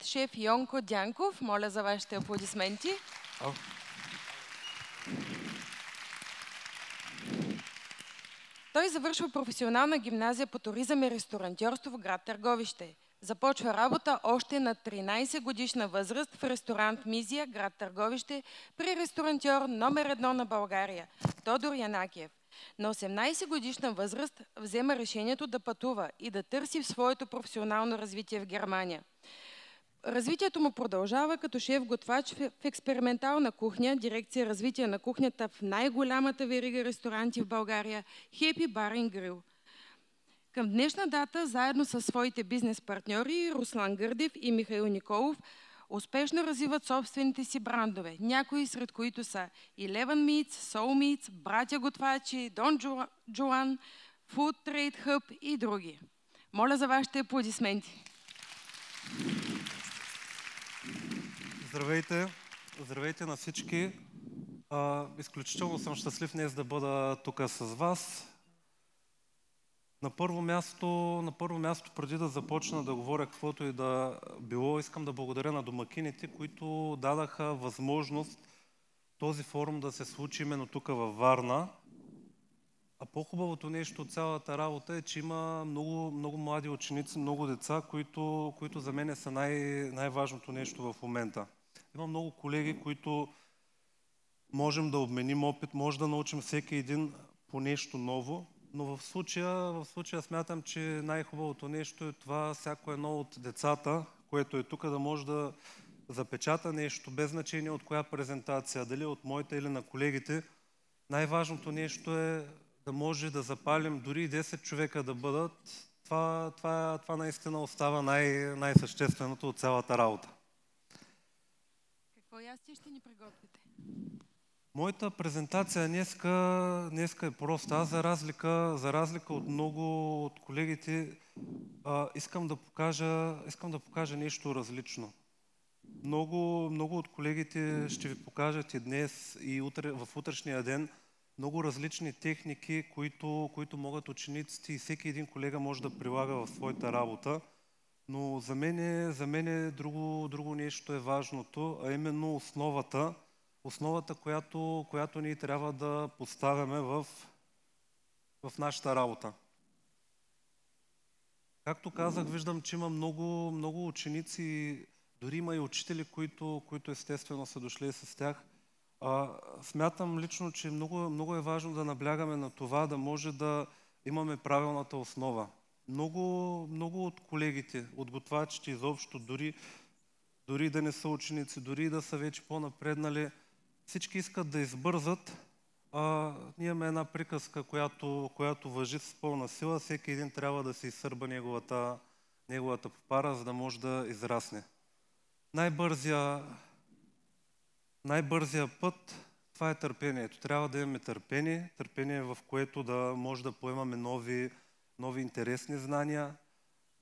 шеф Йонко Дянков. Моля за вашите аплодисменти. Той завършва професионална гимназия по туризъм и ресторантьорство в град Търговище. Започва работа още на 13 годишна възраст в ресторант Мизия, град Търговище, при ресторантьор номер 1 на България, Тодор Янакиев. На 18 годишна възраст взема решението да пътува и да търси в своето професионално развитие в Германия. Развитието му продължава като шеф-готвач в експериментална кухня, дирекция развитие на кухнята в най-голямата верига ресторанти в България Happy Bar & Grill. Към днешна дата, заедно с своите бизнес партньори Руслан Гърдев и Михаил Николов, успешно развиват собствените си брандове, някои сред които са Eleven Meats, Soul Meats, Братя готвачи, Don Juan, Food Trade Hub и други. Моля за вашите аплодисменти. Здравейте! Здравейте на всички! Изключително съм щастлив днес да бъда тук с вас. На първо място, преди да започна да говоря каквото и да било, искам да благодаря на домакините, които дадаха възможност този форум да се случи именно тук във Варна. А по-хубавото нещо от цялата работа е, че има много млади ученици, много деца, които за мен са най-важното нещо в момента. Има много колеги, които можем да обменим опит, може да научим всеки един по нещо ново, но в случая смятам, че най-хубавото нещо е това всяко едно от децата, което е тук, да може да запечата нещо, без значение от коя презентация, дали от моята или на колегите. Най-важното нещо е да може да запалим дори и 10 човека да бъдат. Това наистина остава най-същественото от цялата работа. Какво ястие ще ни приготвите? Моята презентация днеска е проста. Аз за разлика от много от колегите искам да покажа нещо различно. Много от колегите ще ви покажат и днес, и в утрешния ден много различни техники, които могат учениците и всеки един колега може да прилага в своята работа. Но за мен друго нещо е важното, а именно основата, която ние трябва да поставяме в нашата работа. Както казах, виждам, че има много ученици, дори има и учители, които естествено са дошли с тях. Смятам лично, че много е важно да наблягаме на това, да може да имаме правилната основа. Много от колегите, от готвачите изобщо, дори да не са ученици, дори да са вече по-напреднали, всички искат да избързат. Ние имаме една приказка, която важи с пълна сила. Всеки един трябва да се изсърба неговата попара, за да може да израсне. Най-бързия път, това е търпението. Трябва да имаме търпение, в което да може да поемаме нови интересни знания,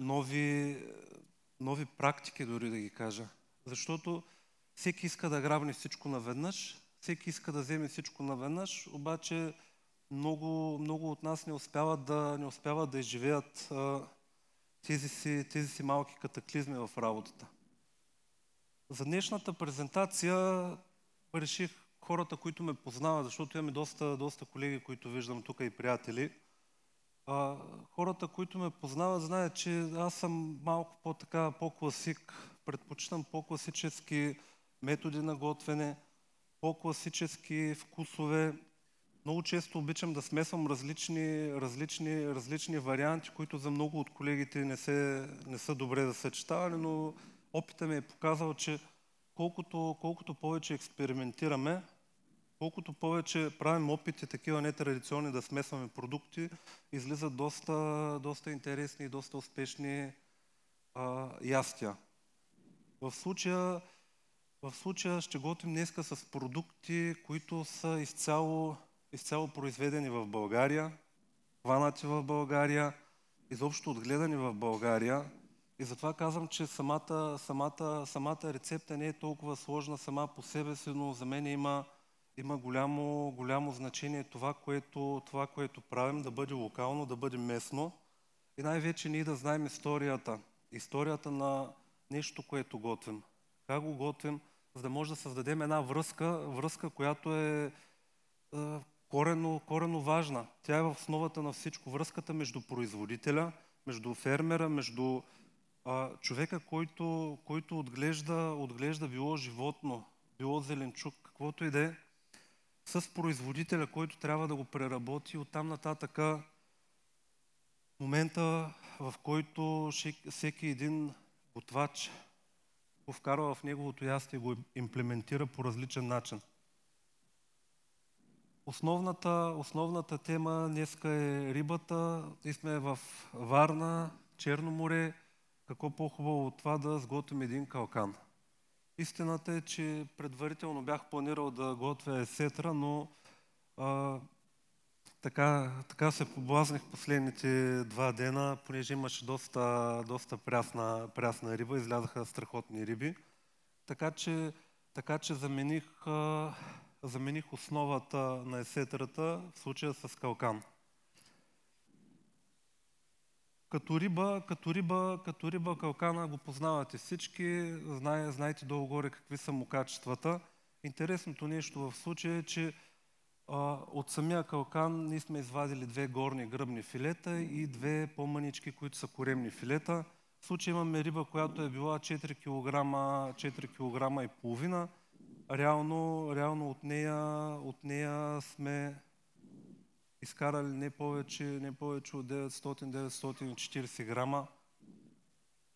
нови практики, дори да ги кажа. Защото всеки иска да грабне всичко наведнъж, всеки иска да вземе всичко наведнъж, обаче много от нас не успяват да изживеят тези си малки катаклизми в работата. За днешната презентация реших хората, които ме познават, защото имаме доста колеги, които виждам тук и приятели. Хората, които ме познават, знаят, че аз съм малко по-класик. Предпочитам по-класически методи на готвене, по-класически вкусове. Много често обичам да смесвам различни варианти, които за много от колегите не са добре да съчетавани, но опитът ми е показал, че колкото повече експериментираме, колкото повече правим опити такива нетрадиционни да смесваме продукти, излизат доста интересни и доста успешни ястия. В случая ще готвим днеска с продукти, които са изцяло произведени в България, хванати в България, изобщо отгледани в България. И затова казвам, че самата рецепта не е толкова сложна сама по себе си, но за мен има голямо значение това, което правим, да бъде локално, да бъде местно и най-вече ние да знаем историята нещо, което готвим. Как го готвим, за да може да създадем една връзка, която е коренно важна. Тя е в основата на всичко. Връзката между производителя, между фермера, между човека, който отглежда било животно, било зеленчук, каквото и да е, с производителя, който трябва да го преработи. Оттам нататък момента, в който всеки един готвач го вкарва в неговото ястие и го имплементира по различен начин. Основната тема днеска е рибата. И сме в Варна, Черно море. Какво по-хубаво от това да сготвим един калкан. Истината е, че предварително бях планирал да готвя есетра, но така се поблазних последните 2 дена, понеже имаше доста прясна риба, излязаха страхотни риби. Така че замених основата на есетрата, в случая с калкан. Като риба калкана го познавате всички, знаете долу-горе какви са му качествата. Интересното нещо в случая е, че от самия калкан ние сме извадили 2 горни гръбни филета и 2 по-мънички, които са коремни филета. В случая имаме риба, която е била 4 кг и половина. Реално от нея сме изкарали не повече от 900-940 грама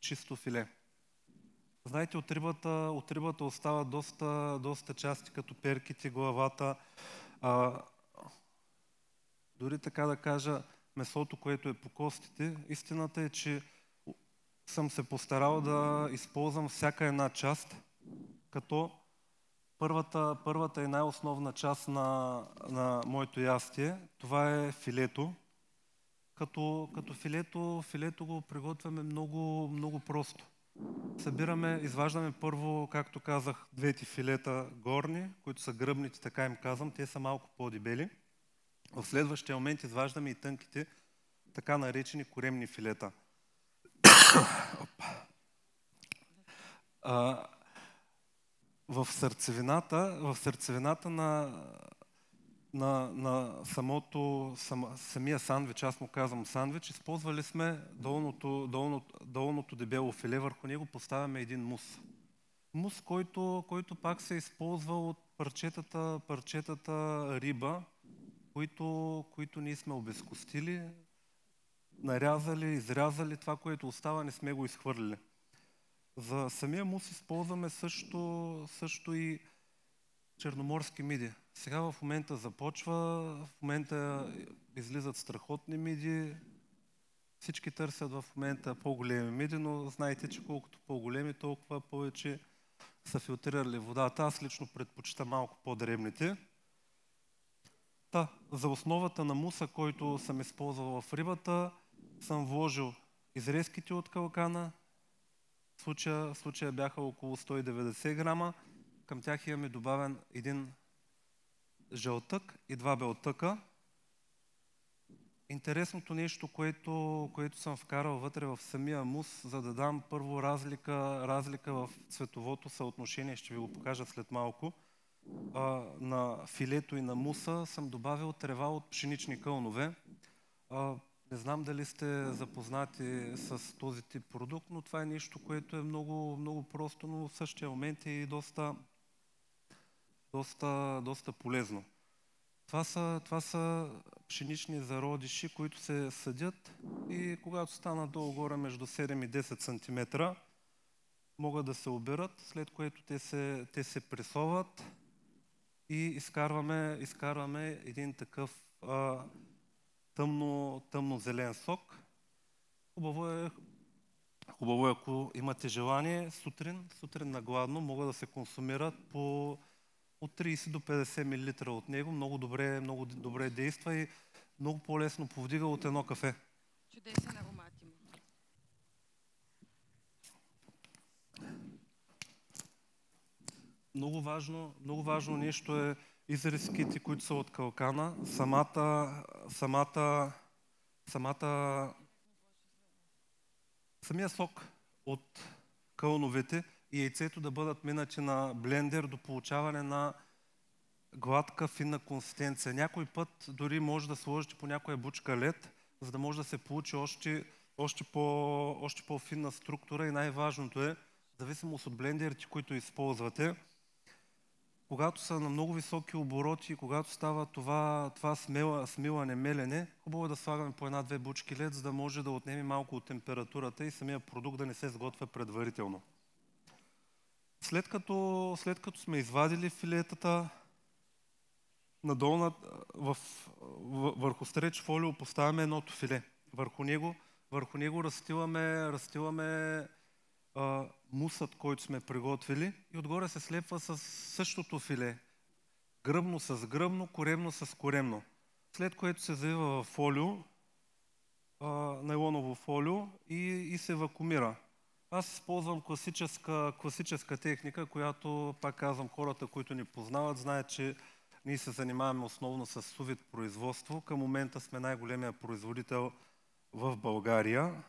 чисто филе. Знаете, от рибата остава доста части, като перките, главата. Дори така да кажа, месото, което е по костите. Истината е, че съм се постарал да използвам всяка една част, като първата и най-основна част на моето ястие, това е филето. Като филето го приготвяме много просто. Изваждаме първо, както казах, 2 филета горни, които са гръбните, така им казвам, те са малко по-дебели. В следващия момент изваждаме и тънките, така наречени коремни филета. В сърцевината на самия сандвич, аз му казвам сандвич, използвали сме долното дебело филе, върху него поставяме един мус. Мус, който пак се използва от парчетата риба, които ние сме обезкостили, нарязали, изрязали, това, което остава, не сме го изхвърлили. За самия мус използваме също и черноморски миди. Сега в момента започва, в момента излизат страхотни миди. Всички търсят в момента по-големи миди, но знаете, че колкото по-големи, толкова повече са филтрирали водата. Аз лично предпочитам малко по-дребните. За основата на муса, който съм използвал в рибата, съм вложил изрезките от калкана. В случая бяха около 190 грама. Към тях имаме добавен един жълтък и 2 белтъка. Интересното нещо, което съм вкарал вътре в самия мус, за да дам първо разлика в цветовото съотношение, ще ви го покажа след малко, на филето и на муса, съм добавил трева от пшенични кълнове. Не знам дали сте запознати с този тип продукт, но това е нещо, което е много просто, но в същия момент е и доста полезно. Това са пшенични зародиши, които се съдят и когато станат долу-горе между 7 и 10 см, могат да се оберат, след което те се пресоват и изкарваме един такъв тъмно-зелен сок. Хубаво е, ако имате желание, сутрин на гладно могат да се консумират от 30 до 50 мл от него. Много добре действа и много по-лесно повдига от едно кафе. Чудесен аромат има. Много важно нещо е изрезките, които са от калкана. Самия сок от кълновете и яйцето да бъдат минати на блендер до получаване на гладка, финна консистенция. Някой път дори може да сложите по някоя бучка лед, за да може да се получи още по-финна структура и най-важното е, в зависимост от блендерите, които използвате, когато са на много високи обороти, когато става това смилане, мелене, хубаво е да слагаме по една-две бучки лед, за да може да отнеме малко от температурата и самия продукт да не се сготвя предварително. След като сме извадили филетата, надолу върху стреч фолио поставяме едното филе. Върху него разстиламе мусът, който сме приготвили и отгоре се слепва с същото филе. Гръбно с гръбно, коремно с коремно. След което се завива в фолио, найлоново фолио и се вакуумира. Аз използвам класическа техника, която, пак казвам, хората, които ни познават, знаят, че ние се занимаваме основно с сувид производство. Към момента сме най-големия производител в България.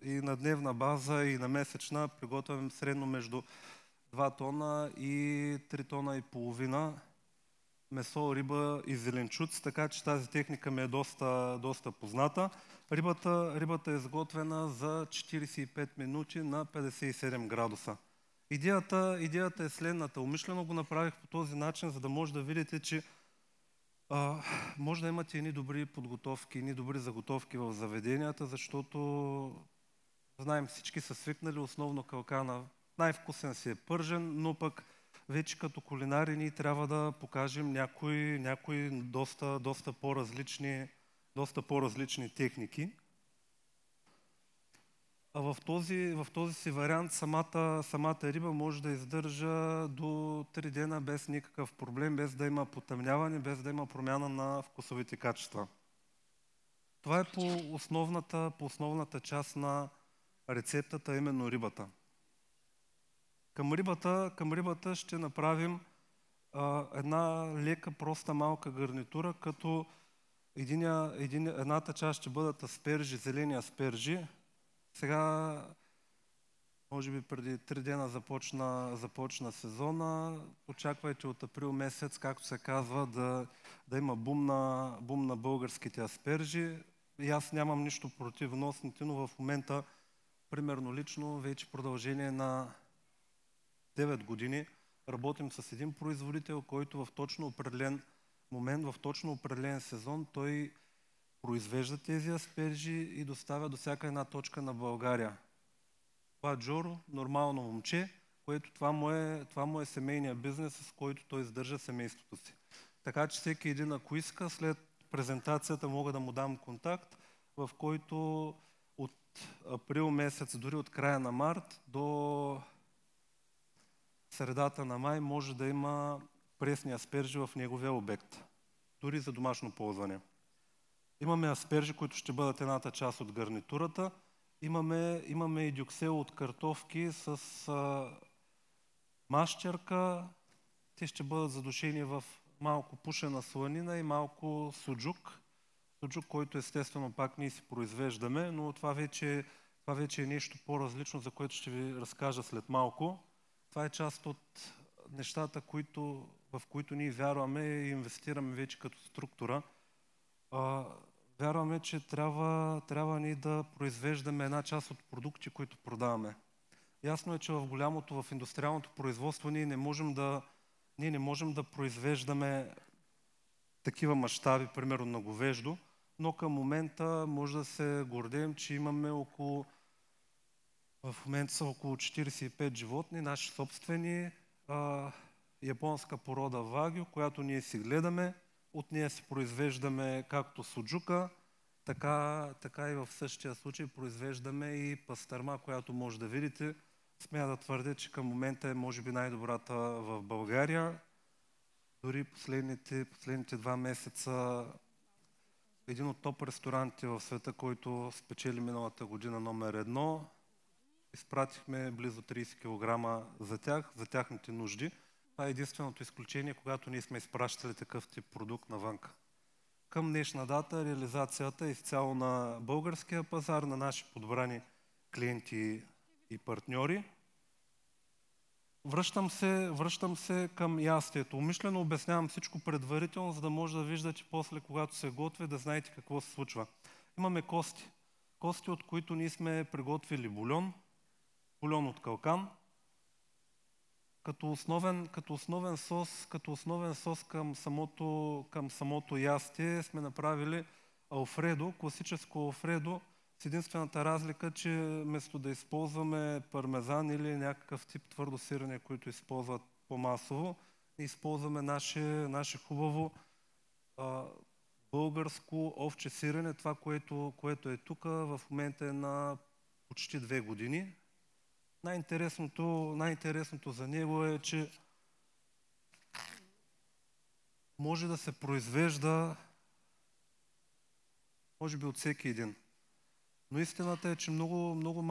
И на дневна база, и на месечна приготвяме средно между 2 тона и 3 тона и половина месо, риба и зеленчуци, така че тази техника ми е доста позната. Рибата е изготвена за 45 минути на 57 градуса. Идеята е следната. Умишлено го направих по този начин, за да може да видите, че може да имате едни добри подготовки, едни добри заготовки в заведенията, защото знаем, всички са свикнали основно калкана. Най-вкусен си е пържен, но пък вече като кулинари ние трябва да покажем някои доста по-различни техники. А в този си вариант самата риба може да издържа до 3 дена без никакъв проблем, без да има потъмняване, без да има промяна на вкусовите качества. Това е по основната част на рецептата, именно рибата. Към рибата ще направим една лека, проста, малка гарнитура, като едната част ще бъдат аспержи, зелени аспержи. Сега, може би преди 3 дена започна сезона. Очаквайте от април месец, както се казва, да има бум на българските аспержи. И аз нямам нищо против вносните, но в момента, примерно лично, вече продължение на 9 години работим с един производител, който в точно определен момент, в точно определен сезон, той произвежда тези аспержи и доставя до всяка една точка на България. Това е Джоро, нормално момче, което това му е семейния бизнес, с който той издържа семейството си. Така че всеки един, ако иска, след презентацията мога да му дам контакт, в който от април месец, дори от края на март до средата на май може да има пресни аспержи в неговия обект, дори за домашно ползване. Имаме аспержи, които ще бъдат едната част от гарнитурата. Имаме и дюксел от картофки с мащерка. Те ще бъдат задушени в малко пушена сланина и малко суджук. Суджук, който естествено пак ние си произвеждаме, но това вече е нещо по-различно, за което ще ви разкажа след малко. Това е част от нещата, в които ние вярваме и инвестираме вече като структура. Вярваме, че трябва ни да произвеждаме една част от продукти, които продаваме. Ясно е, че в индустриалното производство ние не можем да произвеждаме такива мащаби, примерно на говеждо, но към момента може да се гордеем, че имаме в момента са около 45 животни, наши собствени, японска порода вагю, която ние си гледаме. От нея си произвеждаме както суджука, така и в същия случай произвеждаме и пастърма, която може да видите. Смея да твърдя, че към момента е може би най-добрата в България. Дори последните 2 месеца един от топ ресторантите в света, който спечели миналата година номер 1, изпратихме близо 30 кг за тяхните нужди. Това е единственото изключение, когато ние сме изпращали такъв тип продукт навънка. Към днешна дата реализацията е изцяло на българския пазар, на наши подбрани клиенти и партньори. Връщам се към ястието. Умишлено обяснявам всичко предварително, за да може да виждате после, когато се готви, да знаете какво се случва. Имаме кости. Кости, от които ние сме приготвили бульон от калкан. Като основен сос към самото ястие сме направили алфредо, класическо алфредо, с единствената разлика, че вместо да използваме пармезан или някакъв тип твърдо сирене, които използват по-масово, използваме наше хубаво българско овче сирене, това, което е тук, в момента е на почти 2 години. Най-интересното за него е, че може да се произвежда може би от всеки един. Но истината е, че много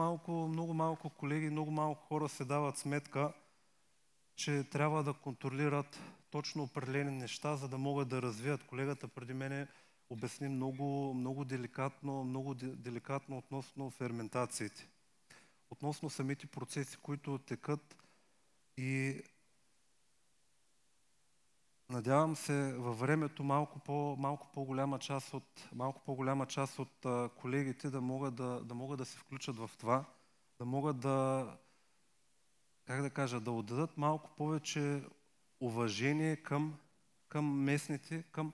малко колеги, много малко хора се дават сметка, че трябва да контролират точно определени неща, за да могат да развият. Колегата преди мене обясни много деликатно относно ферментациите, относно самите процеси, които текат, и надявам се във времето малко по-голяма част от колегите да могат да се включат в това, да могат да отдадат малко повече уважение към местните, към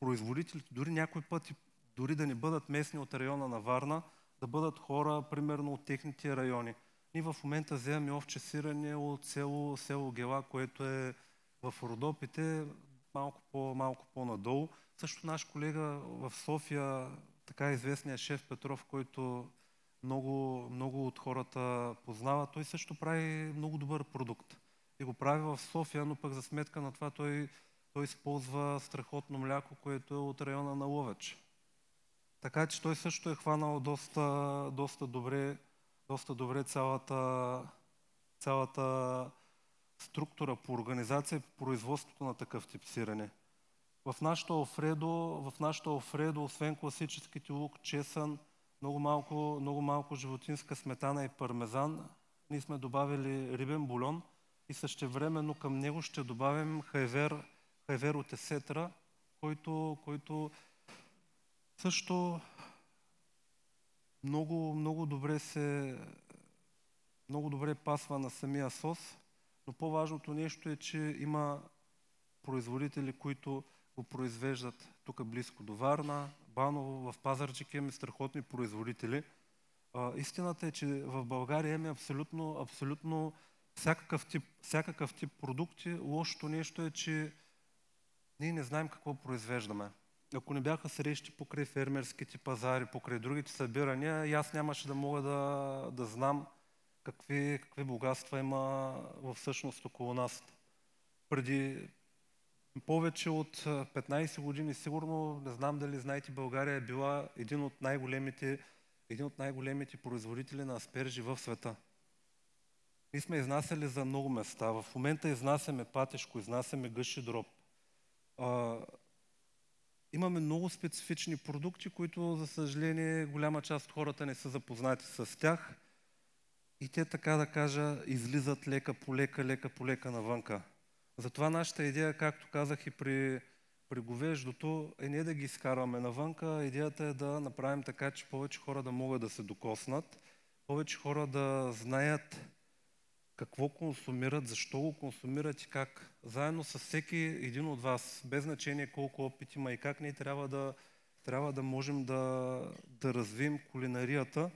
производителите, дори някой път, дори да не бъдат местни от района на Варна, да бъдат хора, примерно от техните райони. Ние в момента вземаме овче сирене от село Гела, което е в Родопите, малко по-надолу. Също наш колега в София, така известният шеф Петров, който много от хората познава, той също прави много добър продукт. И го прави в София, но пък за сметка на това той използва страхотно мляко, което е от района на Ловеч. Така че той също е хванал доста добре цялата структура по организация по производството на такъв тип сирене. В нашото алфредо, освен класическите лук, чесън, много малко животинска сметана и пармезан, ние сме добавили рибен бульон и същевременно към него ще добавим хайвер от есетра, който също много добре пасва на самия сос, но по-важното нещо е, че има производители, които го произвеждат тук близко до Варна, Баново, в Пазарджик имаме страхотни производители. Истината е, че в България имаме абсолютно всякакъв тип продукти. Лошото нещо е, че ние не знаем какво произвеждаме. Ако не бяха срещи покрай фермерските пазари, покрай другите събирания, и аз нямаше да мога да знам какви богатства има всъщност около нас. Преди повече от 15 години, сигурно, не знам дали знаете, България е била един от най-големите производители на аспержи в света. Ние сме изнасяли за много места. В момента изнасяме патешко, изнасяме гъши дроб. Имаме много специфични продукти, които, за съжаление, голяма част от хората не са запознати с тях. И те, така да кажа, излизат лека по лека навънка. Затова нашата идея, както казах и при говеждото, е не да ги изкарваме навънка. Идеята е да направим така, че повече хора да могат да се докоснат, повече хора да знаят какво консумират, защо го консумират и как. Заедно с всеки един от вас, без значение колко опит има и как, ние трябва да можем да развием кулинарията,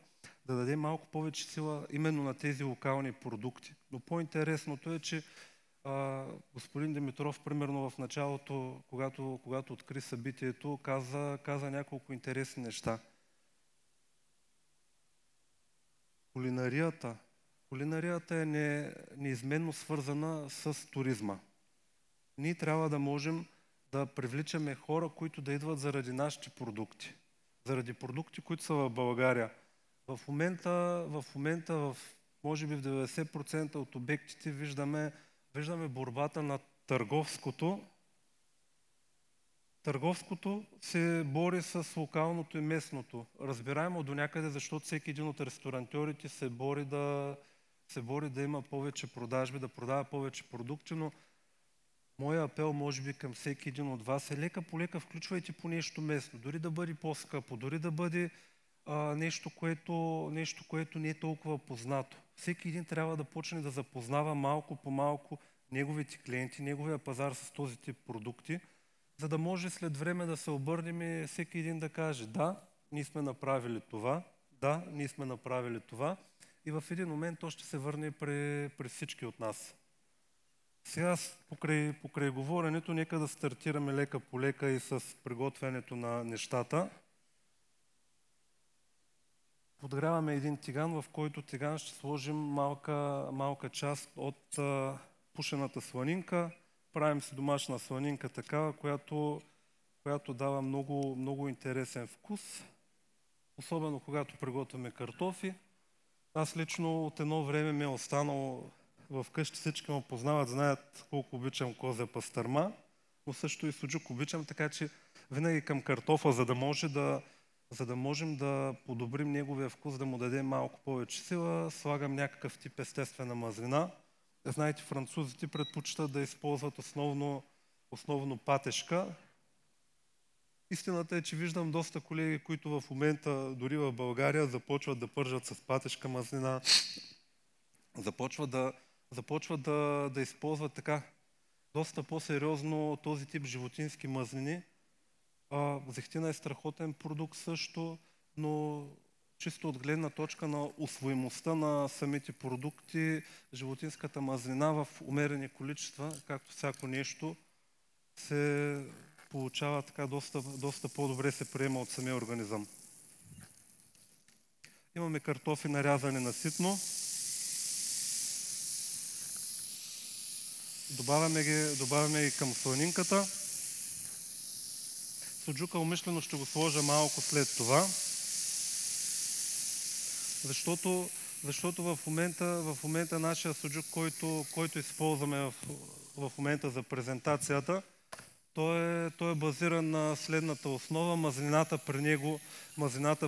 да дадем малко повече сила именно на тези локални продукти. Но по-интересното е, че господин Димитров, примерно в началото, когато откри събитието, каза няколко интересни неща. Кулинарията е неизменно свързана с туризма. Ние трябва да можем да привличаме хора, които да идват заради нашите продукти. Заради продукти, които са в България. В момента, може би в 90% от обектите виждаме борбата на търговското. Търговското се бори с локалното и местното. Разбираемо до някъде, защото всеки един от ресторантьорите се бори се бори да има повече продажби, да продава повече продукти, но моя апел, може би, към всеки един от вас е лека по лека включвайте по нещо местно, дори да бъде по-скъпо, дори да бъде нещо, което не е толкова познато. Всеки един трябва да почне да запознава малко по малко неговите клиенти, неговия пазар с този тип продукти, за да може след време да се обърнем и всеки един да каже: да, ние сме направили това, да, ние сме направили това, и в един момент то ще се върне при всички от нас. Сега покрай говоренето, нека да стартираме лека по лека и с приготвянето на нещата. Подгряваме един тиган, в който тиган ще сложим малка част от пушената сланинка. Правим си домашна сланинка такава, която дава много интересен вкус, особено когато приготвяме картофи. Аз лично от едно време ми е останало вкъщи, всички ме познават, знаят колко обичам козя пастърма, но също и суджук обичам, така че винаги към картофа, за да можем да подобрим неговия вкус, да му дадем малко повече сила, слагам някакъв тип естествена мазнина. Знаете, французите предпочитат да използват основно патешка. Истината е, че виждам доста колеги, които в момента, дори в България, започват да пържат с патешка мазнина, започват да използват така доста по-сериозно този тип животински мазнини. Зехтина е страхотен продукт също, но чисто от гледна точка на усвоимостта на самите продукти, животинската мазнина в умерени количества, както всяко нещо, се получава така доста по-добре се приема от самия организъм. Имаме картофи нарязани на ситно. Добавяме ги към сланинката. Суджука умишлено ще го сложа малко след това, защото в момента нашия суджук, който използваме в момента за презентацията, той е базиран на следната основа. Мазнината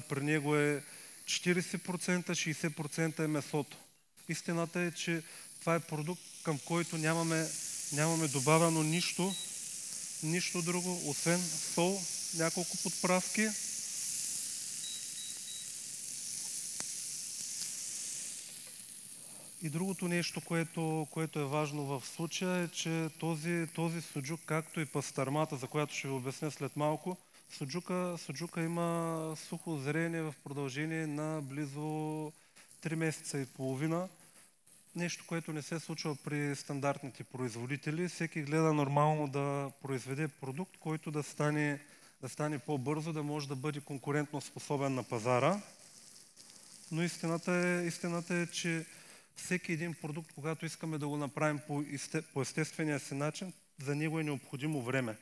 при него е 40%, 60% е месото. Истината е, че това е продукт, към който нямаме добавено нищо друго, освен сол, няколко подправки. И другото нещо, което е важно в случая, е, че този суджук, както и пастърмата, за която ще ви обясня след малко, суджука има сухо зрение в продължение на близо 3 месеца и половина. Нещо, което не се случва при стандартните производители. Всеки гледа нормално да произведе продукт, който да стане по-бързо, да може да бъде конкурентно способен на пазара. Но истината е, че всеки един продукт, когато искаме да го направим по естествения си начин, за него е необходимо време.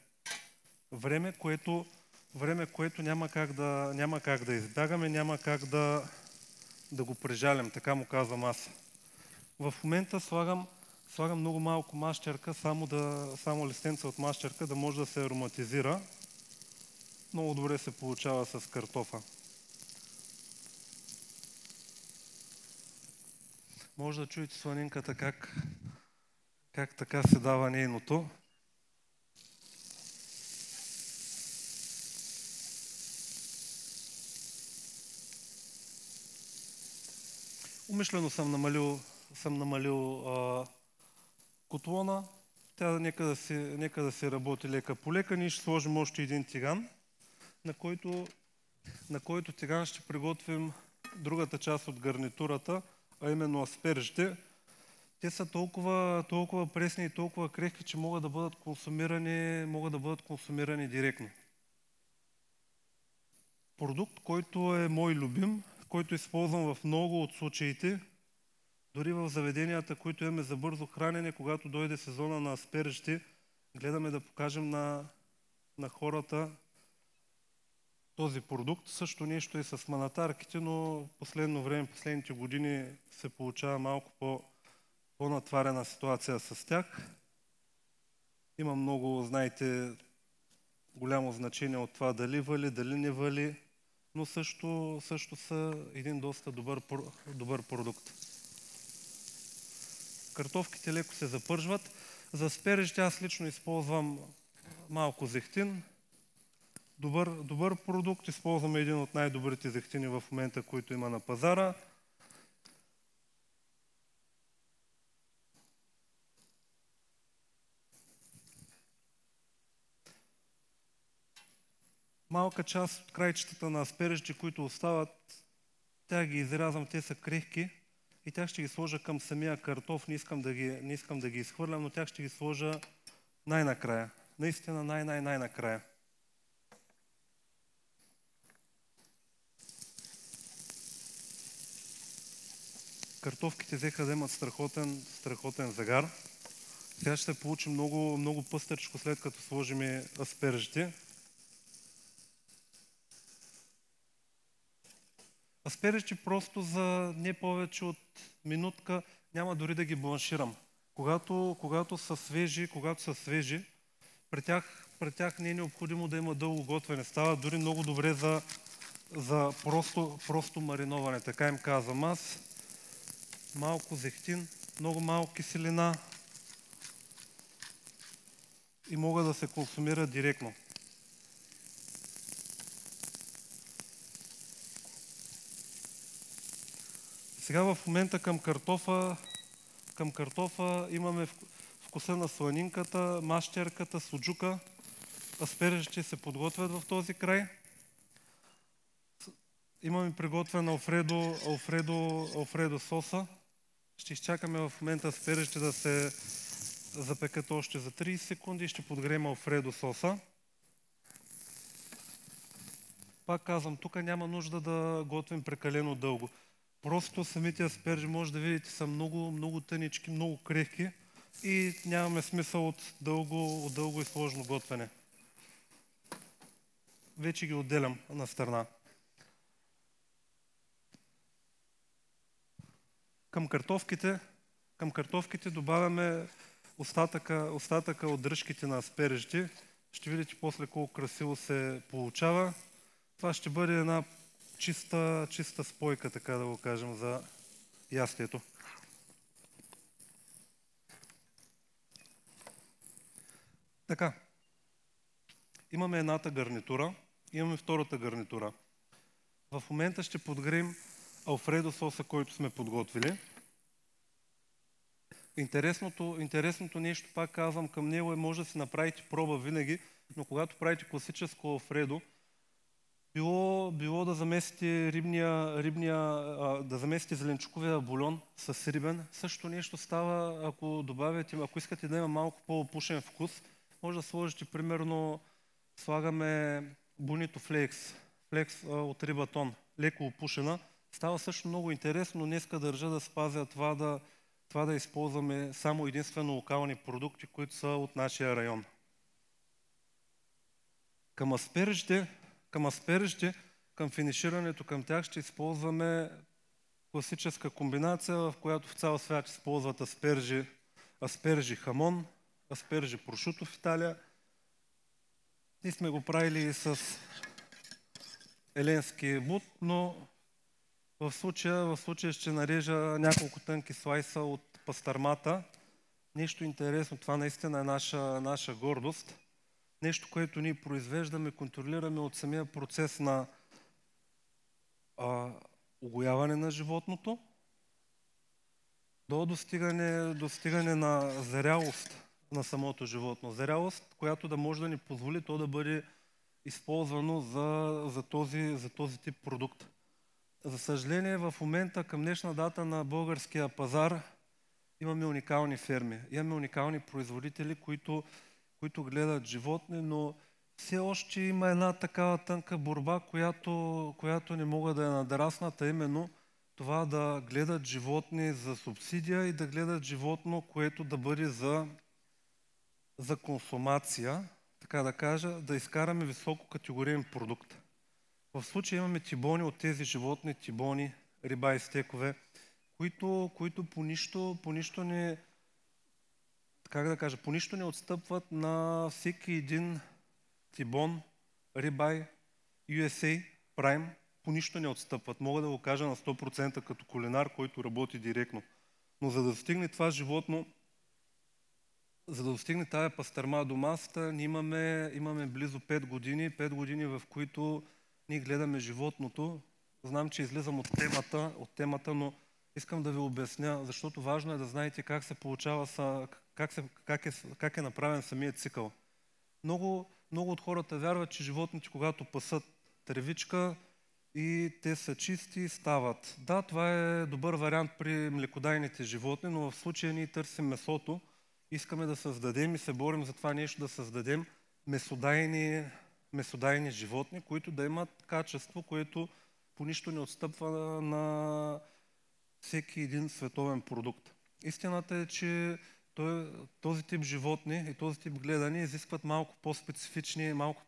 Време, което няма как да избягаме, няма как да го прежалим, така му казвам аз. В момента слагам много малко мащерка, само листенца от мащерка, да може да се ароматизира. Много добре се получава с картофа. Може да чуете сланинката как така се дава нейното. Умишлено съм намалил котлона. Тя нека да се работи лека по лека. Ние ще сложим още един тиган, на който тиган ще приготвим другата част от гарнитурата, а именно аспержите. Те са толкова пресни и толкова крехки, че могат да бъдат консумирани директно. Продукт, който е мой любим, който използвам в много от случаите, дори в заведенията, които имаме за бързо хранене, когато дойде сезона на аспержите, гледаме да покажем на хората този продукт. Също нещо е с манатарките, но последните години се получава малко по-натварена ситуация с тях. Има много, знаете, голямо значение от това дали вали, дали не вали, но също са един доста добър продукт. Картофките леко се запържват. За аспержите аз лично използвам малко зехтин. Добър продукт. Използваме един от най-добрите зехтини в момента, които има на пазара. Малка част от крайчетата на аспержите, които остават, тя ги изрязвам, те са крехки и тях ще ги сложа към самия картоф. Не искам да ги изхвърлям, но тях ще ги сложа най-накрая. Наистина най-накрая. Картофките взеха да имат страхотен загар. Сега ще се получи много пъстърчко, след като сложим аспержите. Аспержите просто за не повече от минутка, няма дори да ги бланширам. Когато са свежи, при тях не е необходимо да има дълго готвене. Става дори много добре за просто мариноване. Така им казвам аз. Малко зехтин, много малко киселина и могат да се консумират директно. Сега в момента към картофа имаме вкуса на сланинката, мащерката, суджука. Аспержите се подготвят в този край. Имаме приготвен алфредо соса. Ще изчакаме в момента аспержите да се запекат още за 30 секунди и ще подгреем алфредо соса. Пак казвам, тук няма нужда да готвим прекалено дълго. Просто самите аспержи, може да видите, са много тънички, много крехки и нямаме смисъл от дълго и сложно готвене. Вече ги отделям на страна. Към картофките добавяме остатъка от дръжките на аспержите. Ще видите после колко красиво се получава. Това ще бъде една чиста спойка, така да го кажем, за ястието. Така. Имаме едната гарнитура, имаме втората гарнитура. В момента ще подгреем алфредо соса, който сме подготвили. Интересното нещо, пак казвам, към него може да си направите проба винаги, но когато правите класическо алфредо, било да замесите да замесите зеленчуковия бульон с рибен. Също нещо става, ако искате да има малко по-опушен вкус, може да сложите, примерно, слагаме бонито флекс от рибатон, леко опушена. Става също много интересно, но днеска държа да спазя това да използваме само единствено локални продукти, които са от нашия район. Към аспержите, към финиширането към тях ще използваме класическа комбинация, в която в цял свят използват аспержи хамон, аспержи прошуто в Италия. Ние сме го правили и с еленски бут, но в случая ще нарежа няколко тънки слайса от пастърмата. Нещо интересно, това наистина е наша гордост. Нещо, което ние произвеждаме, контролираме от самия процес на угояване на животното до достигане на зрялост на самото животно. Зрялост, която да може да ни позволи то да бъде използвано за този тип продукт. За съжаление, в момента към днешна дата на българския пазар имаме уникални ферми. Имаме уникални производители, които гледат животни, но все още има една такава тънка борба, която не могат да я надраснат, а именно това да гледат животни за субсидия и да гледат животно, което да бъде за консумация, така да кажа, да изкараме висококатегориен продукт. В случая имаме тибони от тези животни, тибони, риба и стекове, които по нищо не, как да кажа, по нищо не отстъпват на всеки един тибон, рибай, USA, Prime, по нищо не отстъпват. Мога да го кажа на 100% като кулинар, който работи директно. Но за да достигне това животно, за да достигне тая пастърма до масата, ние имаме близо 5 години, 5 години, в които ние гледаме животното. Знам, че излизам от темата, но искам да ви обясня, защото важно е да знаете как се получава, как е направен самият цикъл. Много от хората вярват, че животните, когато пасат тревичка и те са чисти, стават. Да, това е добър вариант при млекодайните животни, но в случая ние търсим месото. Искаме да създадем и се борим за това нещо, да създадем месодайни животни, които да имат качество, което по нищо не отстъпва на всеки един световен продукт. Истината е, че този тип животни и този тип гледане изискват малко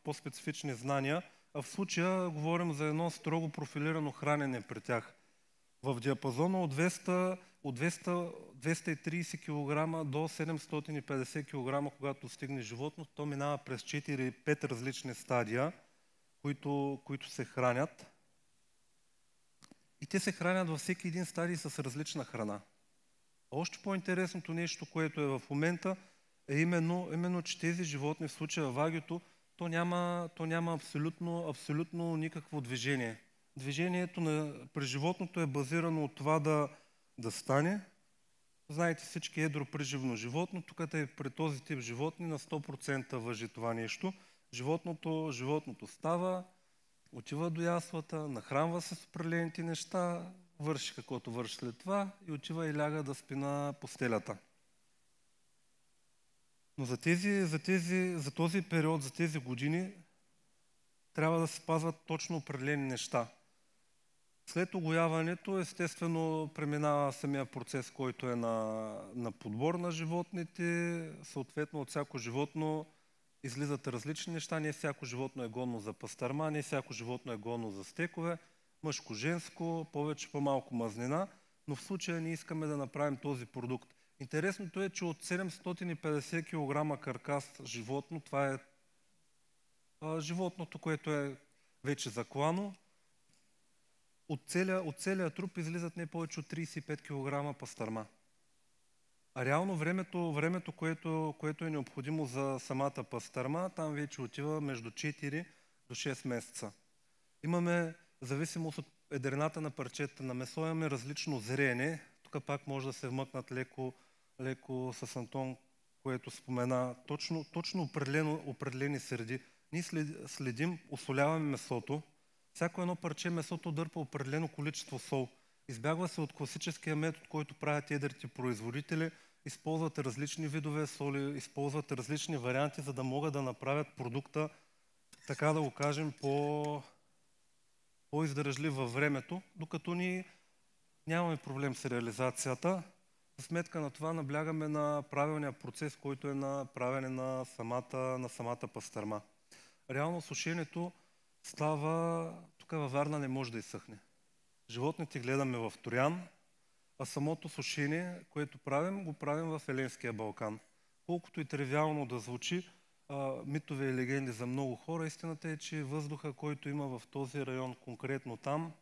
по-специфични знания, а в случая говорим за едно строго профилирано хранене при тях. В диапазона от 230 кг до 750 кг, когато стигне животно, то минава през 4-5 различни стадия, които се хранят. И те се хранят във всеки един стадий с различна храна. Още по-интересното нещо, което е в момента, е именно че тези животни, в случая вагито, то няма абсолютно никакво движение. Движението при животното е базирано от това да стане. Знаете всички едропреживно животно, тук е при този тип животни на 100% важи това нещо. Животното става, отива до яслата, нахранва се с определените неща, върши каквото върши след това и отива и ляга да спи на постелята. Но за този период, за тези години, трябва да се спазват точно определени неща. След угояването, естествено, преминава самия процес, който е на подбор на животните. Съответно, от всяко животно излизат различни неща. Не всяко животно е годно за пастърма, не всяко животно е годно за стекове. Мъжко, женско, повече, по-малко мазнина. Но в случая ние искаме да направим този продукт. Интересното е, че от 750 кг каркас животно, това е животното, което е вече заклано, от целия труп излизат не повече от 35 кг пастърма. А реално времето което е необходимо за самата пастърма, там вече отива между 4 до 6 месеца. Имаме, в зависимост от едрината на парчета на месо, имаме различно зреене. Тук пак може да се вмъкнат леко с Антон, което спомена. Точно определени среди. Ние следим, осоляваме месото. Всяко едно парче месото дърпа определено количество сол. Избягва се от класическия метод, който правят едрите производители. Използват различни видове соли, използват различни варианти, за да могат да направят продукта, така да го кажем, по-издръжлив във времето, докато ние нямаме проблем с реализацията. За сметка на това наблягаме на правилния процес, който е на правене на самата пастърма. Реално сушенето става, тук във Варна не може да изсъхне. Животните гледаме в Троян, а самото сушение, което го правим в Еленския Балкан. Колкото и тривиално да звучи, митове и легенди за много хора, истината е, че въздуха, който има в този район, конкретно там,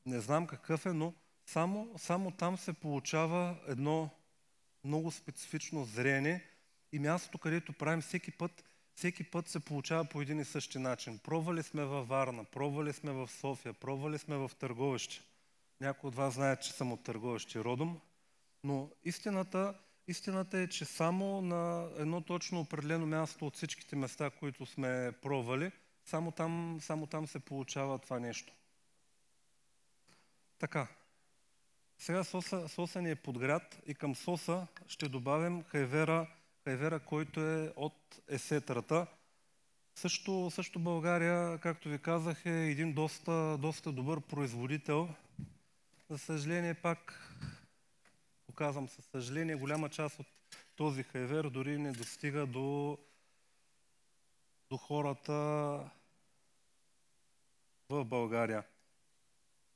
не знам какъв е, но само там се получава едно много специфично зрение и мястото, където правим всеки път се получава по един и същи начин. Пробвали сме във Варна, пробвали сме в София, пробвали сме в Търговище. Някои от вас знаят, че съм от Търговище родом, но истината е, че само на едно точно определено място от всичките места, които сме пробвали, само там се получава това нещо. Така, сега соса ни е подгрят и към соса ще добавим хайвера, който е от есетрата. Също България, както ви казах, е един доста добър производител. За съжаление, пак показвам със съжаление, голяма част от този хайвер дори не достига до хората в България.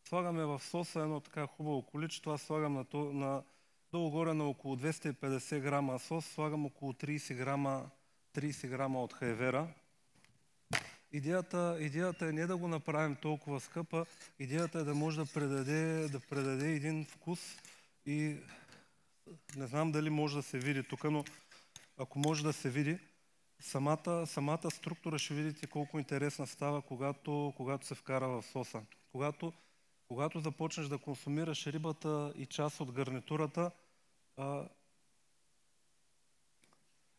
Слагаме в соса едно така хубаво количество. Аз слагам долу-горе на около 250 грама сос, слагам около 30 грама от хайвера. Идеята е не да го направим толкова скъпа, идеята е да може да предаде един вкус и не знам дали може да се види тук, но ако може да се види, самата структура ще видите колко интересна става, когато се вкара в соса. Когато започнеш да консумираш рибата и част от гарнитурата,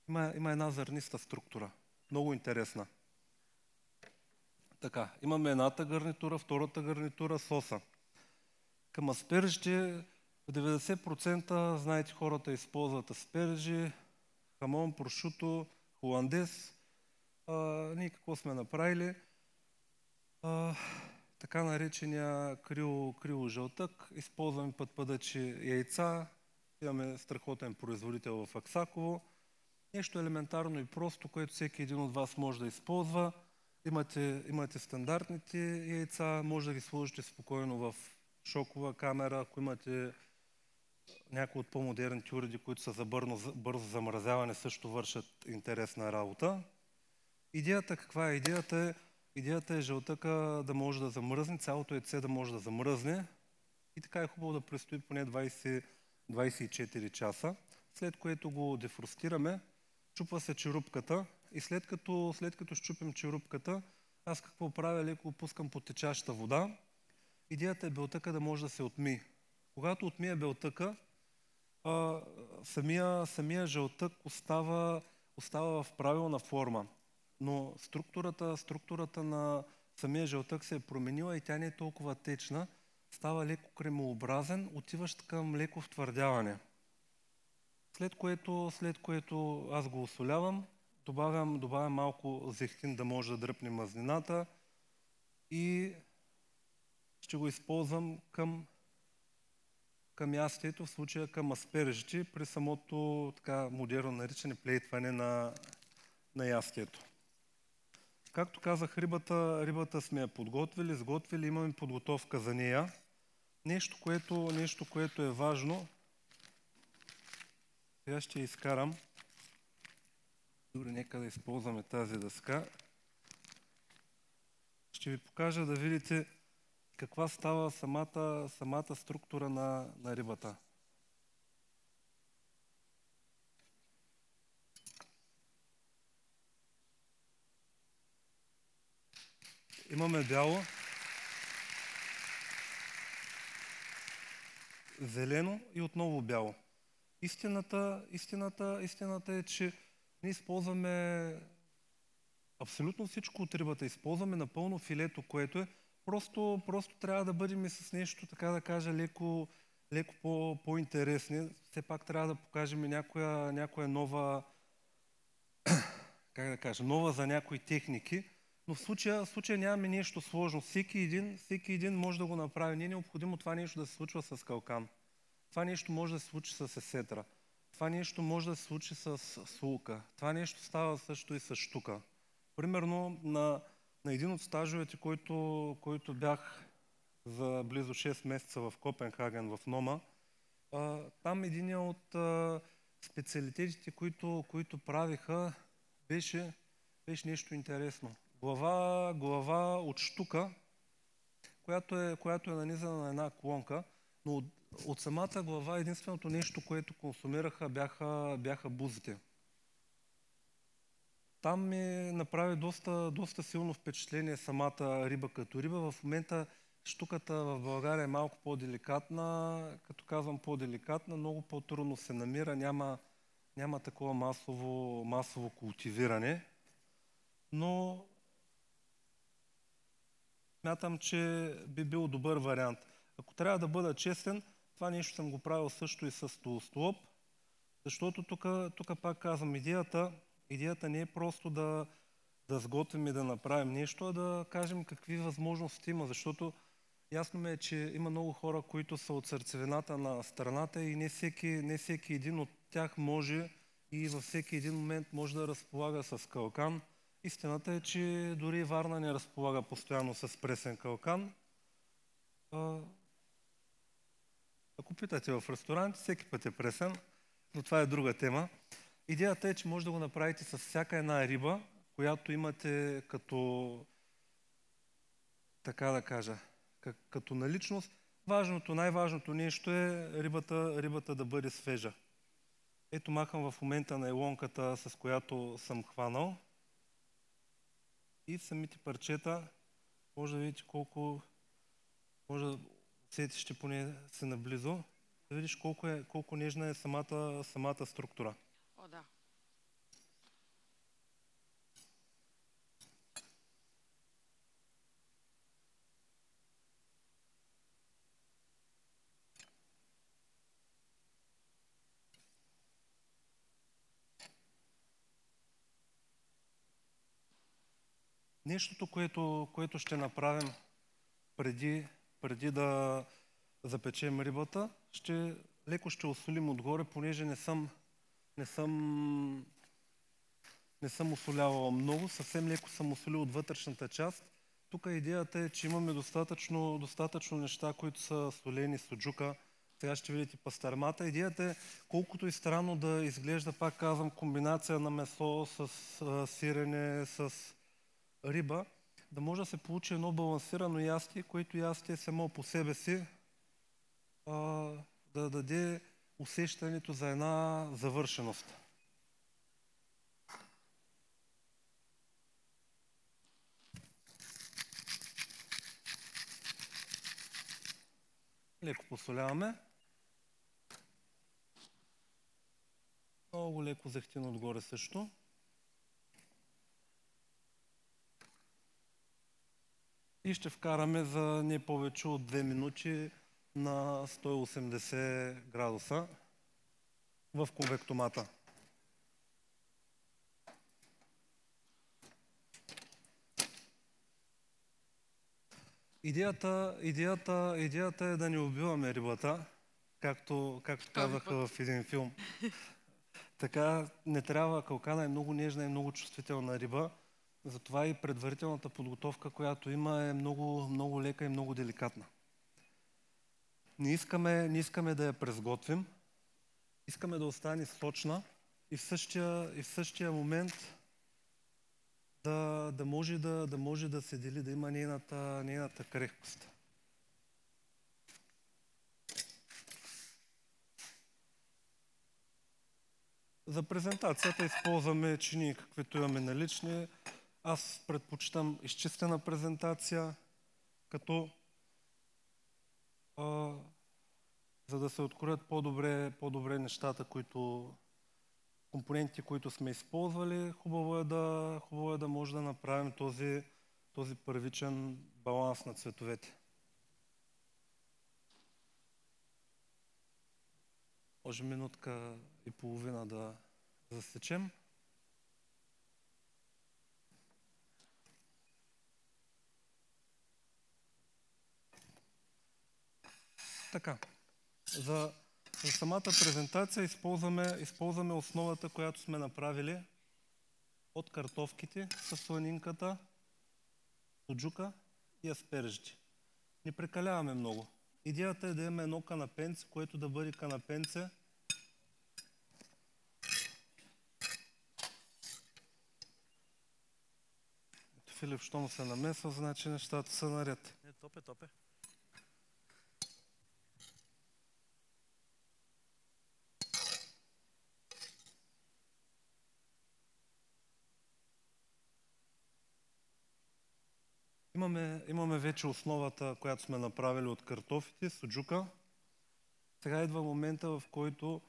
има една зърниста структура. Много интересна. Така, имаме едната гарнитура, втората гарнитура, соса. Към аспержите, в 90% знаете хората използват аспержи, хамон, прошуто, холандес. Ние какво сме направили? Така наречения крило-жълтък. Използваме пътпъдъчи яйца. Имаме страхотен производител в Аксаково. Нещо елементарно и просто, което всеки един от вас може да използва. Имате стандартните яйца, може да ги сложите спокойно в шокова камера. Ако имате някои от по-модерните уреди, които са за бързо замразяване, също вършат интересна работа. Идеята каква е? Идеята е жълтъка да може да замръзне, цялото яйце да може да замръзне и така е хубаво да престои поне 24 часа, след което го дефростираме, чупва се черупката и след като щупим черупката, аз какво правя? Леко пускам по течаща вода. Идеята е белтъка да може да се отмие. Когато отмие белтъка, самия жълтък остава в правилна форма. Но структурата на самия жълтък се е променила и тя не е толкова течна. Става леко кремообразен, отиващ към леко втвърдяване. След което аз го осолявам, добавям малко зехтин да може да дръпне мазнината и ще го използвам към ястието, в случая към аспержите, при самото така модерно наричане плейтване на ястието. Както казах, рибата сме я сготвили, имаме подготовка за нея. Нещо, което е важно, сега ще изкарам. Добре, нека да използваме тази дъска. Ще ви покажа да видите каква става самата структура на рибата. Имаме бяло, зелено и отново бяло. Истината е, че ние използваме абсолютно всичко от рибата. Използваме напълно филето, което е. Просто трябва да бъдем и с нещо, така да кажа, леко по-интересни. Все пак трябва да покажем някоя нова, как да кажа, нова за някои техники. Но в случая нямаме нещо сложно. Всеки един може да го направи. Не е необходимо това нещо да се случва с калкан. Това нещо може да се случи с есетра. Това нещо може да се случи с сулка. Това нещо става също и с щука. Примерно на един от стажовете, който бях за близо 6 месеца в Копенхаген, в Нома, там един от специалитетите, които правиха, беше нещо интересно. Глава от щука, която е нанизана на една клонка, но от самата глава единственото нещо, което консумираха, бяха бузите. Там ми направи доста силно впечатление самата риба като риба. В момента щуката в България е малко по-деликатна. Като казвам по-деликатна, много по-трудно се намира, няма такова масово култивиране. Но смятам, че би бил добър вариант. Ако трябва да бъда честен, това нещо съм го правил също и с толстолоб, защото тук пак казвам, идеята не е просто да сготвим и да направим нещо, а да кажем какви възможности има, защото ясно ми е, че има много хора, които са от сърцевината на страната и не всеки един от тях може и във всеки един момент може да разполага с калкан. Истината е, че дори Варна не разполага постоянно с пресен калкан. Ако питате в ресторант, всеки път е пресен, но това е друга тема. Идеята е, че може да го направите с всяка една риба, която имате като, така да кажа, като наличност, най-важното нещо е рибата да бъде свежа. Ето махам в момента на елонката, с която съм хванал. И самите парчета, може да видите колко, може да усетиш, ще поне си наблизо, да видиш колко нежна е самата структура. О, да. Нещото, което ще направим преди да запечем рибата, леко ще осолим отгоре, понеже не съм осолявал много, съвсем леко съм осолил от вътрешната част. Тук идеята е, че имаме достатъчно неща, които са солени, суджука. Сега ще видите пастърмата. Идеята е, колкото и странно да изглежда, пак казвам, комбинация на месо с сирене, с риба, да може да се получи едно балансирано ястие, което ястие само по себе си да даде усещането за една завършеност. Леко посоляваме. Много леко зехтин отгоре също. И ще вкараме за не повече от 2 минути на 180 градуса в конвектомата. Идеята е да не убиваме рибата, както казаха в един филм. Така не трябва, калкана е много нежна и много чувствителна риба, затова и предварителната подготовка, която има, е много, много лека и много деликатна. Не искаме да я презготвим, искаме да остане сочна и в същия момент да може да се дели, да има нейната крехкост. За презентацията използваме чинии, каквито имаме налични. Аз предпочитам изчистена презентация, като за да се откроят по-добре нещата, компонентите, които сме използвали, хубаво е да може да направим този първичен баланс на цветовете. Може минутка и половина да засечем. Така. За самата презентация използваме основата, която сме направили от картофките с сланинката, суджука и аспержите. Не прекаляваме много. Идеята е да имаме едно канапенце, което да бъде канапенце Филип, щом се намесва, значи нещата са наред. Топе. Имаме вече основата, която сме направили от картофите, суджука. Сега идва момента, в който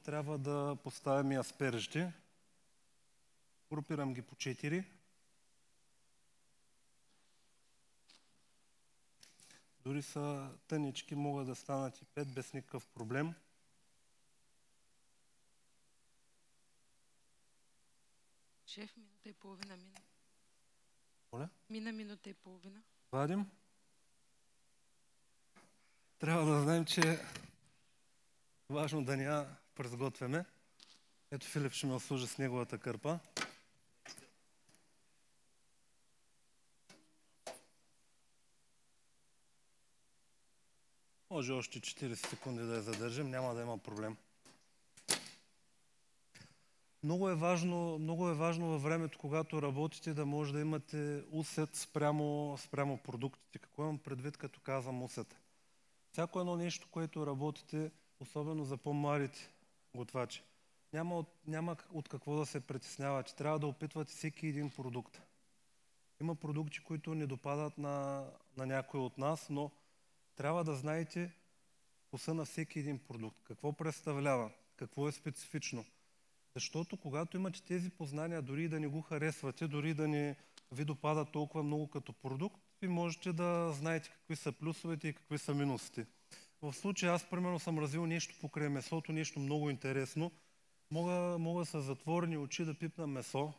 трябва да поставим и аспержите. Групирам ги по 4. Дори са тънички, могат да станат и 5 без никакъв проблем. Шеф, минута и половина мина. Моля? Мина минута и половина. Вадим. Трябва да знаем, че е важно да ни я презготвяме. Ето Филип ще ме обслужи с неговата кърпа. Може още 40 секунди да я задържим, няма да има проблем. много е важно във времето, когато работите, да може да имате усет спрямо продуктите. Какво имам предвид, като казвам усет? Всяко едно нещо, което работите, особено за по-младите готвачи, няма от какво да се притеснявате. Трябва да опитвате всеки един продукт. Има продукти, които не допадат на някой от нас, но трябва да знаете вкуса на всеки един продукт. Какво представлява, какво е специфично. Защото когато имате тези познания, дори да не го харесвате, дори да не ви допада толкова много като продукт, ви можете да знаете какви са плюсовете и какви са минусите. В случая аз примерно съм развил нещо покрай месото, нещо много интересно. Мога с затворени очи да пипна месо,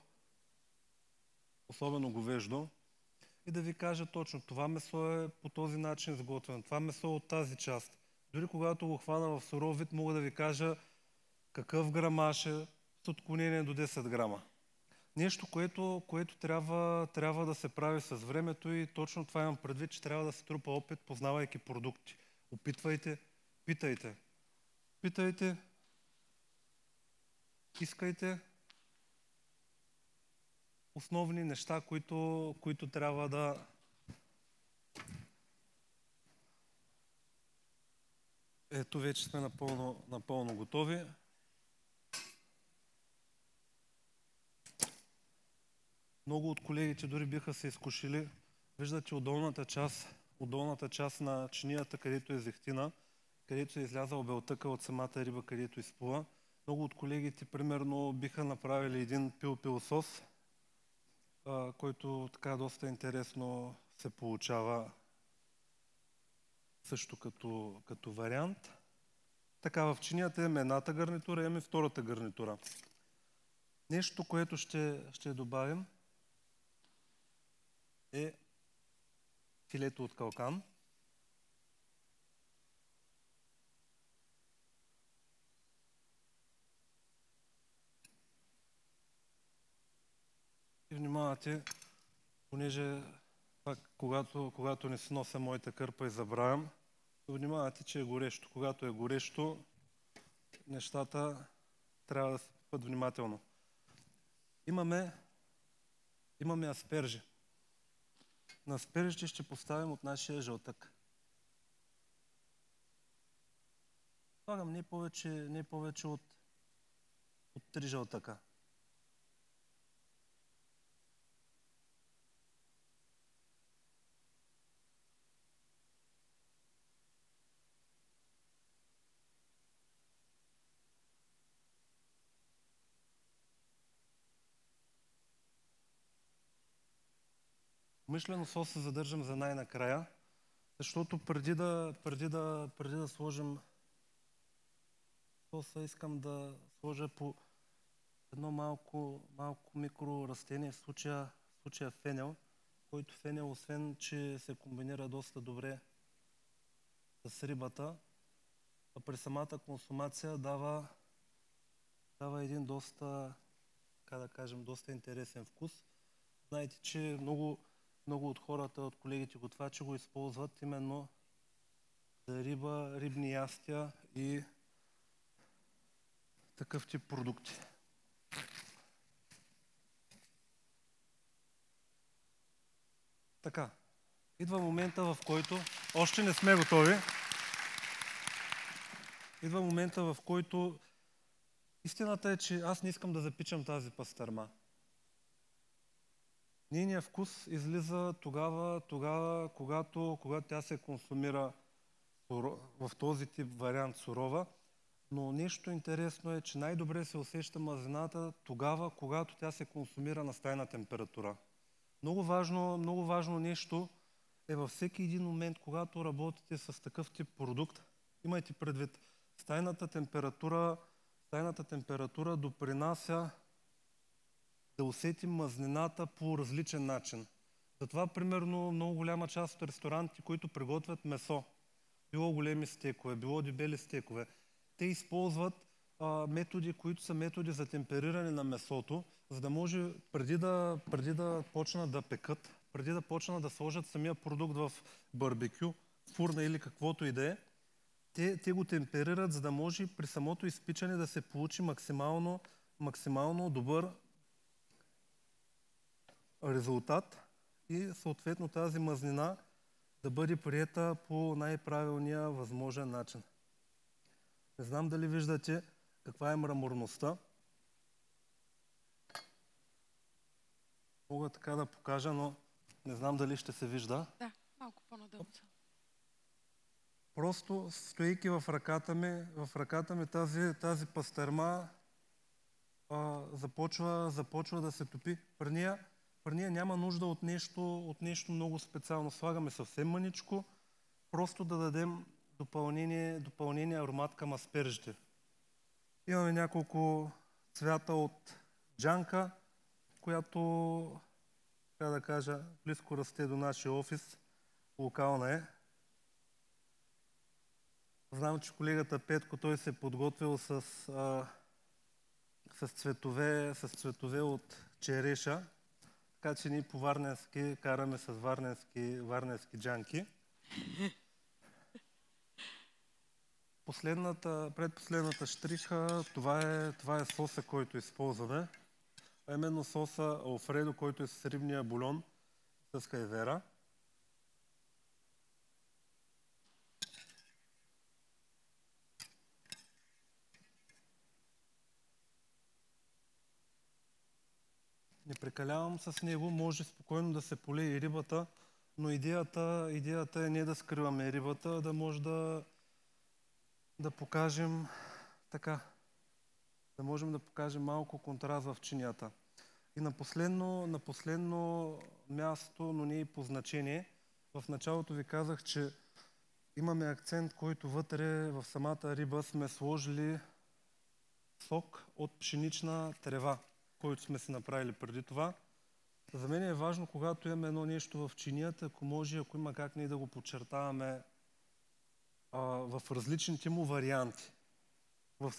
особено говеждо, и да ви кажа точно, това месо е по този начин сготвено, това месо е от тази част. Дори когато го хвана в суров вид, мога да ви кажа какъв грамаж е, с отклонение до 10 грама. Нещо, което трябва да се прави с времето, и точно това имам предвид, че трябва да се трупа опит, познавайки продукти. Опитвайте, питайте. Питайте, искайте основни неща, които трябва да... Ето, вече сме напълно готови. Много от колегите дори биха се изкушили. Виждате отдолната част на чинията, където е зехтина, където е излязал белтъка от самата риба, където изплува. Много от колегите, примерно, биха направили един пил сос, който така доста интересно се получава също като вариант. Така, в чинията имаме едната гарнитура, имаме втората гарнитура. Нещо, което ще добавим, е филето от калкан. И внимавате, понеже пак, когато не си нося моята кърпа и забравям, внимавате, че е горещо. Когато е горещо, нещата трябва да се пипат внимателно. Имаме аспержи. На аспержите ще поставим от нашия жълтък. Слагам не повече от 3 жълтъка. Мишлено соса задържам за най-накрая, защото преди да сложим соса, искам да сложа по едно малко микро растение, в случая фенел, който фенел, освен че се комбинира доста добре с рибата, а при самата консумация дава един доста, така да кажем, доста интересен вкус. Знаете, че много от хората, от колегите готвачи го използват именно за риба, рибни ястия и такъв тип продукти. Така, идва момента, в който още не сме готови. Идва момента, в който истината е, че аз не искам да запичам тази пастърма. Нейният вкус излиза тогава, когато тя се консумира в този тип вариант сурова, но нещо интересно е, че най-добре се усеща мазнината тогава, когато тя се консумира на стайна температура. Много важно нещо е във всеки един момент, когато работите с такъв тип продукт, имайте предвид, стайната температура допринася да усетим мазнината по различен начин. Затова, примерно, много голяма част от ресторантите, които приготвят месо, било големи стейкове, било дебели стейкове, те използват методи, които са методи за темпериране на месото, за да може преди да почнат да пекат, преди да почнат да сложат самия продукт в барбекю, фурна или каквото и да е, те го темперират, за да може при самото изпичане да се получи максимално максимално добър резултат и съответно тази мазнина да бъде приета по най-правилния възможен начин. Не знам дали виждате каква е мраморността. Мога така да покажа, но не знам дали ще се вижда. Да, малко по-надълго. Просто стоейки в ръката ми тази пастърма започва да се топи. При нея няма нужда от нещо много специално. Слагаме съвсем мъничко, просто да дадем допълнение аромат към аспержите. Имаме няколко цвята от джанка, която, така да кажа, близко расте до нашия офис. Локална е. Знам, че колегата Петко, той се е подготвил с цветове от череша, така че ние по варненски караме с варненски джанки. Предпоследната щриха, това е соса, който използваме, а именно соса Алфредо, който е с рибния бульон с хайвера. Не прекалявам с него, може спокойно да се полее и рибата, но идеята е не да скриваме рибата, да може да покажем така, да можем да покажем малко контраст в чинията. И на последно място, но не и по значение, в началото ви казах, че имаме акцент, който вътре в самата риба сме сложили сок от пшенична трева, който сме си направили преди това. За мен е важно, когато имаме едно нещо в чинията, ако има как ние да го подчертаваме в различните му варианти. В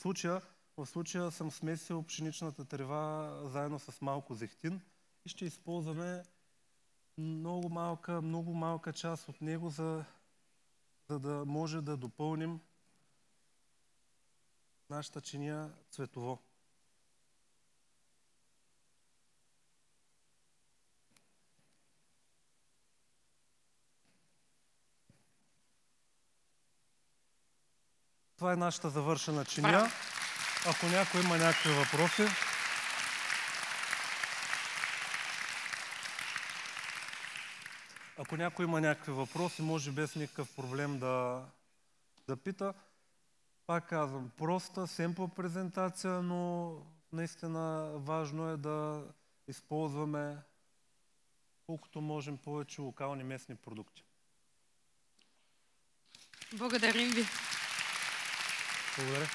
случая съм смесил пшеничната трева заедно с малко зехтин и ще използваме много малка част от него, за да може да допълним нашата чиния цветово. Това е нашата завършена чиния. Ако някой има някакви въпроси, може без никакъв проблем да пита. Пак казвам, проста, семпла презентация, но наистина важно е да използваме колкото можем повече локални местни продукти. Благодарим ви. Благодаря.